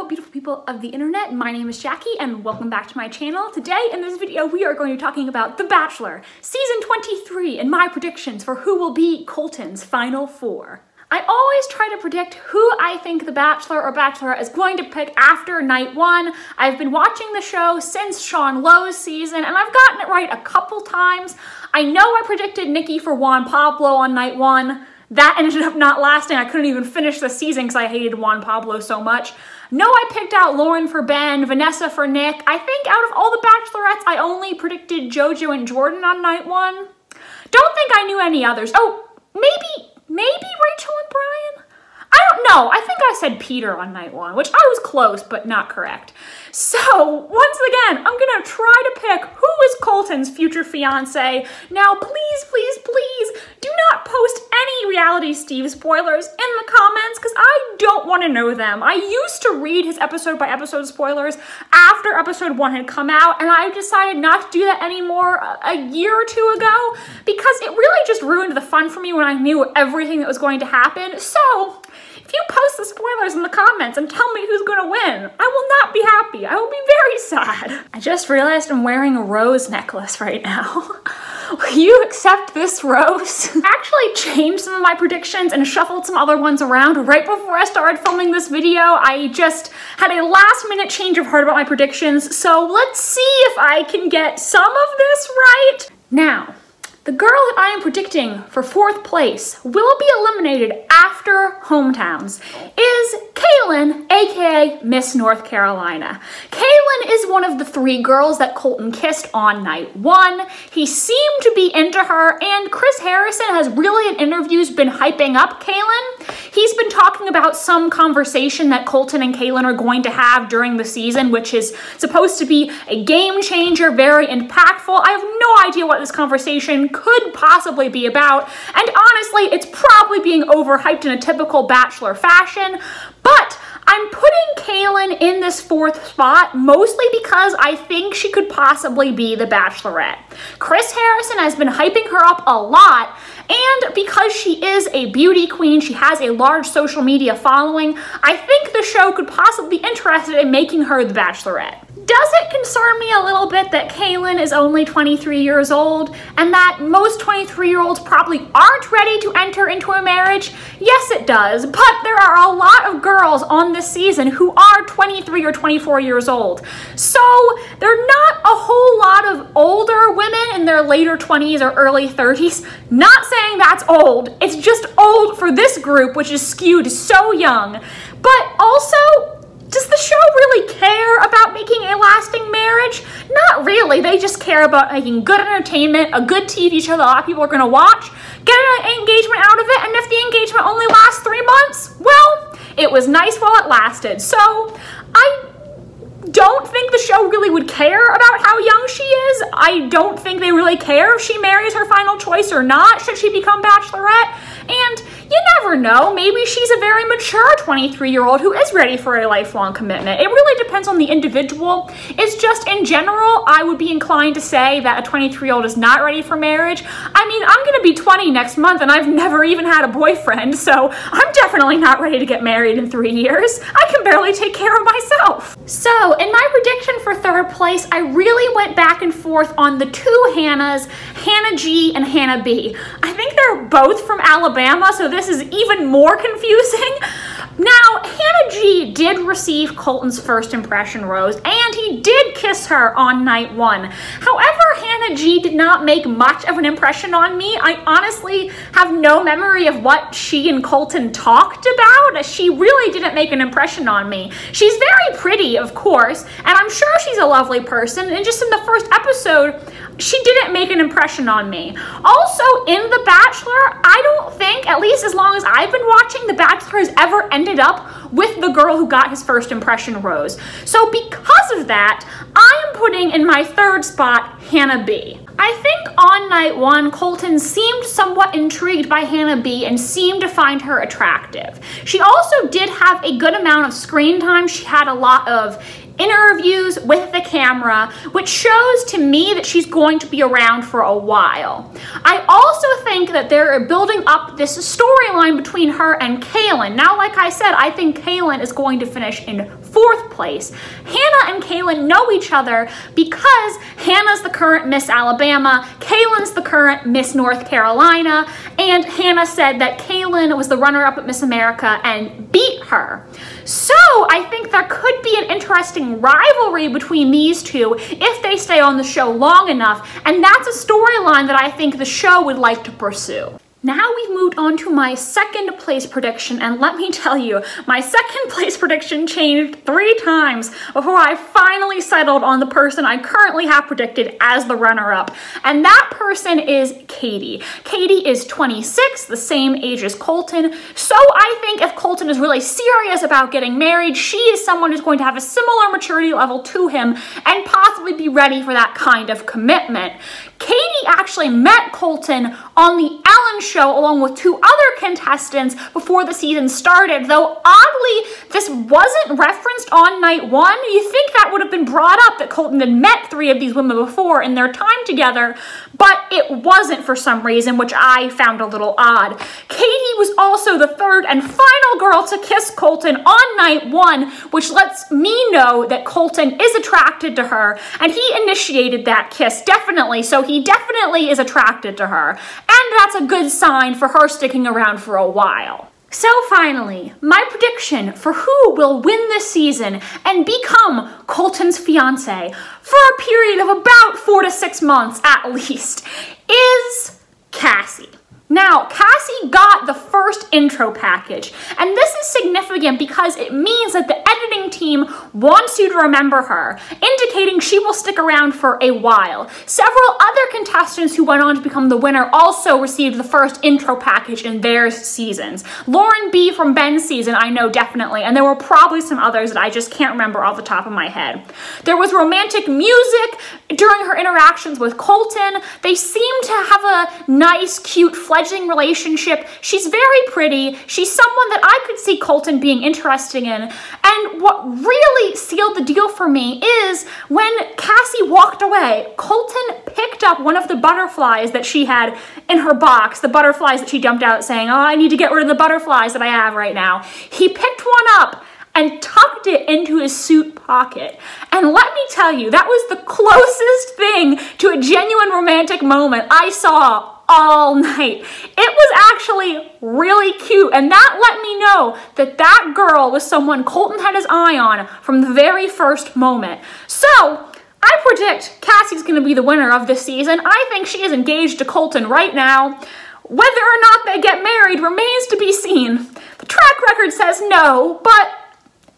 beautiful people of the internet. My name is Jackie and welcome back to my channel. Today in this video we are going to be talking about The Bachelor season 23 and my predictions for who will be Colton's final four. I always try to predict who I think the Bachelor or Bachelorette is going to pick after night one. I've been watching the show since Sean Lowe's season and I've gotten it right a couple times. I know I predicted Nikki for Juan Pablo on night one. That ended up not lasting. I couldn't even finish the season because I hated Juan Pablo so much. No, I picked out Lauren for Ben, Vanessa for Nick. I think out of all the Bachelorettes, I only predicted JoJo and Jordan on night one. Don't think I knew any others. Oh, maybe Rachel and Brian? I don't know. I think I said Peter on night one, which I was close, but not correct. So, once again, I'm gonna try to pick who is Colton's future fiance. Now, please, please, please, do not post any Reality Steve spoilers in the comments, because I don't want to know them. I used to read his episode by episode spoilers after episode 1 had come out, and I decided not to do that anymore a year or two ago, because it really just ruined the fun for me when I knew everything that was going to happen. So, if you post the spoilers in the comments and tell me who's gonna win, I will not be happy. I will be very sad. I just realized I'm wearing a rose necklace right now. Will you accept this rose? I actually changed some of my predictions and shuffled some other ones around right before I started filming this video. I just had a last-minute change of heart about my predictions, so let's see if I can get some of this right. Now, the girl that I am predicting for 4th place will be eliminated after hometowns is Kaylin, aka Miss North Carolina. Kaylin is one of the 3 girls that Colton kissed on night 1. He seemed to be into her, and Chris Harrison has really in interviews been hyping up Kaylin. He's been talking about some conversation that Colton and Kaylin are going to have during the season, which is supposed to be a game changer, very impactful. I have no idea what this conversation could possibly be about, and honestly, it's probably being overhyped in a typical Bachelor fashion, but I'm putting Kaylin in this 4th spot mostly because I think she could possibly be the Bachelorette. Chris Harrison has been hyping her up a lot, and because she is a beauty queen, she has a large social media following, I think the show could possibly be interested in making her the Bachelorette. Does it concern me a little bit that Kaylin is only 23 years old and that most 23-year-olds probably aren't ready to enter into a marriage? Yes, it does, but there are a lot of girls on this season who are 23 or 24 years old. So there are not a whole lot of older women in their later 20s or early 30s. Not saying that's old, it's just old for this group, which is skewed so young. But also, does the show really care about making a lasting marriage? Not really. They just care about making good entertainment, a good TV show that a lot of people are going to watch, get an engagement out of it, and if the engagement only lasts 3 months, well, it was nice while it lasted. So I don't think the show really would care about how young she is. I don't think they really care if she marries her final choice or not, should she become Bachelorette. And you never know, maybe she's a very mature 23-year-old who is ready for a lifelong commitment. It really depends on the individual. It's just in general, I would be inclined to say that a 23-year-old is not ready for marriage. I mean, I'm gonna be 20 next month and I've never even had a boyfriend, so I'm definitely not ready to get married in 3 years. I can barely take care of myself. So in my prediction for 3rd place, I really went back and forth on the 2 Hannahs, Hannah G and Hannah B. I think they're both from Alabama, so this is even more confusing. Now, Hannah G did receive Colton's first impression rose, and he did kiss her on night 1. However, Hannah G did not make much of an impression on me. I honestly have no memory of what she and Colton talked about. She really didn't make an impression on me. She's very pretty, of course, and I'm sure she's a lovely person, and just in the first episode, she didn't make an impression on me. Also, in The Bachelor, I don't think, at least as long as I've been watching, The Bachelor has ever ended up with the girl who got his first impression rose. So because of that, I am putting in my 3rd spot Hannah B. I think on night one, Colton seemed somewhat intrigued by Hannah B and seemed to find her attractive. She also did have a good amount of screen time. She had a lot of interviews with the camera, which shows to me that she's going to be around for a while. I also think that they're building up this storyline between her and Kaylin. Now, like I said, I think Kaylin is going to finish in 4th place. Hannah and Kaylin know each other because Hannah's the current Miss Alabama, Kaylin's the current Miss North Carolina, and Hannah said that Kaylin was the runner-up at Miss America and beat her. So I think there could be an interesting rivalry between these two if they stay on the show long enough, and that's a storyline that I think the show would like to pursue. Now we've moved on to my 2nd place prediction, and let me tell you, my 2nd place prediction changed 3 times before I finally settled on the person I currently have predicted as the runner-up, and that person is Katie. Katie is 26, the same age as Colton, so I think if Colton is really serious about getting married, she is someone who's going to have a similar maturity level to him and possibly be ready for that kind of commitment. Katie actually met Colton on the Ellen show along with 2 other contestants before the season started, though oddly, this wasn't referenced on night 1. You think that would have been brought up that Colton had met 3 of these women before in their time together, but it wasn't for some reason, which I found a little odd. Katie was also the 3rd and final girl to kiss Colton on night 1, which lets me know that Colton is attracted to her, and he initiated that kiss, definitely, so he definitely is attracted to her, and that's a good sign for her sticking around for a while. So finally, my prediction for who will win this season and become Colton's fiance for a period of about 4 to 6 months at least is Cassie. Now, Cassie got the first intro package, and this is significant because it means that the editing team wants you to remember her, indicating she will stick around for a while. Several other contestants who went on to become the winner also received the first intro package in their seasons. Lauren B. from Ben's season, I know definitely, and there were probably some others that I just can't remember off the top of my head. There was romantic music during her interactions with Colton. They seemed to have a nice, cute, fledgling relationship. She's very pretty. She's someone that I could see Colton being interested in. And what really sealed the deal for me is when Cassie walked away, Colton picked up one of the butterflies that she had in her box, the butterflies that she dumped out saying, oh, I need to get rid of the butterflies that I have right now. He picked one up and tucked it into his suit pocket. And let me tell you, that was the closest thing to a genuine romantic moment I saw all night. It was actually really cute, and that let me know that that girl was someone Colton had his eye on from the very first moment. So, I predict Cassie's going to be the winner of this season. I think she is engaged to Colton right now. Whether or not they get married remains to be seen. The track record says no, but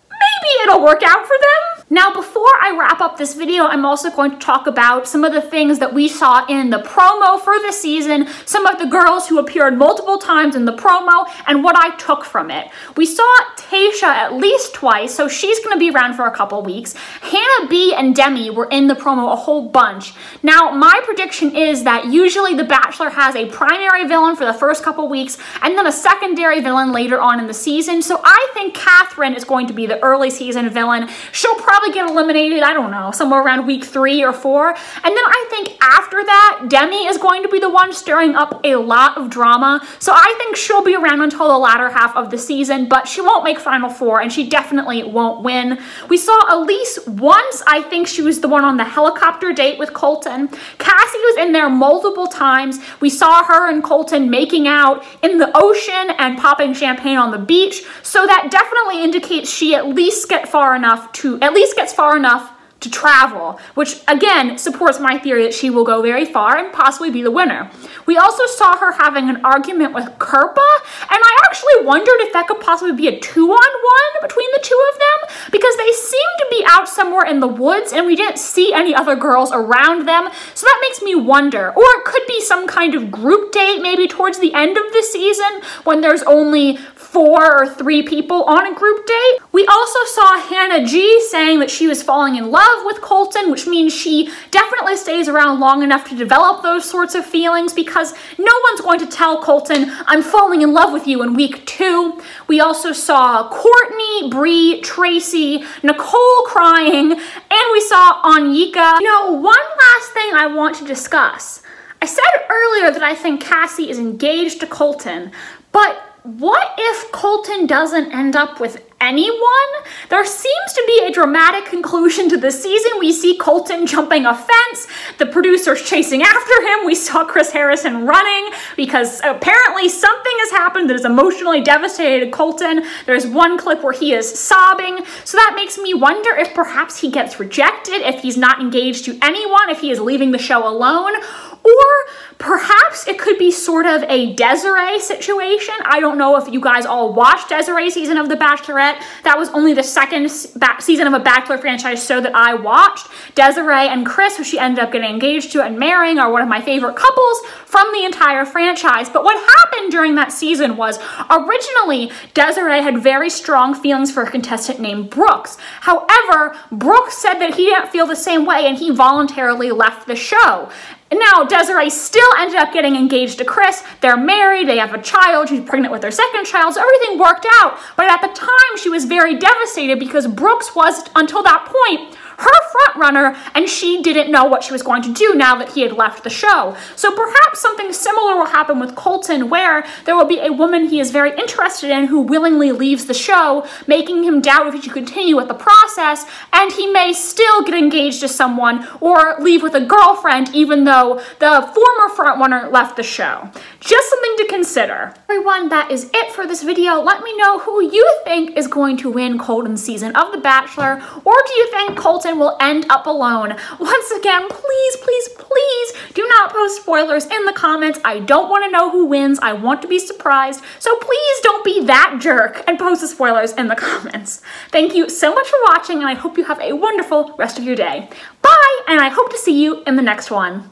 maybe it'll work out for them. Now, before I wrap up this video, I'm also going to talk about some of the things that we saw in the promo for the season, some of the girls who appeared multiple times in the promo, and what I took from it. We saw Tayshia at least twice, so she's going to be around for a couple weeks. Hannah B and Demi were in the promo a whole bunch. Now, my prediction is that usually The Bachelor has a primary villain for the first couple weeks, and then a secondary villain later on in the season, so I think Catherine is going to be the early season villain. She'll probably get eliminated, I don't know, somewhere around week 3 or 4. And then I think after that, Demi is going to be the one stirring up a lot of drama. So I think she'll be around until the latter half of the season, but she won't make Final Four, and she definitely won't win. We saw Elise once. I think she was the one on the helicopter date with Colton. Cassie was in there multiple times. We saw her and Colton making out in the ocean and popping champagne on the beach. So that definitely indicates she at least gets far enough to travel, which again supports my theory that she will go very far and possibly be the winner. We also saw her having an argument with Kirpa, and I actually wondered if that could possibly be a 2-on-1 between the two of them, because they seemed to be out somewhere in the woods and we didn't see any other girls around them, so that makes me wonder. Or it could be some kind of group date maybe towards the end of the season when there's only 4 or 3 people on a group date. We also saw Hannah G saying that she was falling in love with Colton, which means she definitely stays around long enough to develop those sorts of feelings, because no one's going to tell Colton, I'm falling in love with you in week 2. We also saw Courtney, Bree, Tracy, Nicole crying, and we saw Anyika. You know, one last thing I want to discuss. I said earlier that I think Cassie is engaged to Colton, but what if Colton doesn't end up with anyone? There seems to be a dramatic conclusion to the season. We see Colton jumping a fence, the producers chasing after him. We saw Chris Harrison running because apparently something has happened that has emotionally devastated Colton. There's one clip where he is sobbing. So that makes me wonder if perhaps he gets rejected, if he's not engaged to anyone, if he is leaving the show alone, or perhaps it could be sort of a Desiree situation. I don't know if you guys all watched Desiree's season of The Bachelorette. That was only the second season of a Bachelor franchise show that I watched. Desiree and Chris, who she ended up getting engaged to and marrying, are one of my favorite couples from the entire franchise. But what happened during that season was, originally, Desiree had very strong feelings for a contestant named Brooks. However, Brooks said that he didn't feel the same way and he voluntarily left the show. Now, Desiree still ended up getting engaged to Chris. They're married, they have a child, she's pregnant with their second child, so everything worked out. But at the time, she was very devastated because Brooks was, until that point, her front runner, and she didn't know what she was going to do now that he had left the show. So perhaps something similar will happen with Colton, where there will be a woman he is very interested in who willingly leaves the show, making him doubt if he should continue with the process, and he may still get engaged to someone or leave with a girlfriend even though the former front runner left the show. Just something to consider. Everyone, that is it for this video. Let me know who you think is going to win Colton's season of The Bachelor, or do you think Colton will end up alone? Once again, please, please, please do not post spoilers in the comments. I don't want to know who wins. I want to be surprised. So please don't be that jerk and post the spoilers in the comments. Thank you so much for watching, and I hope you have a wonderful rest of your day. Bye, and I hope to see you in the next one.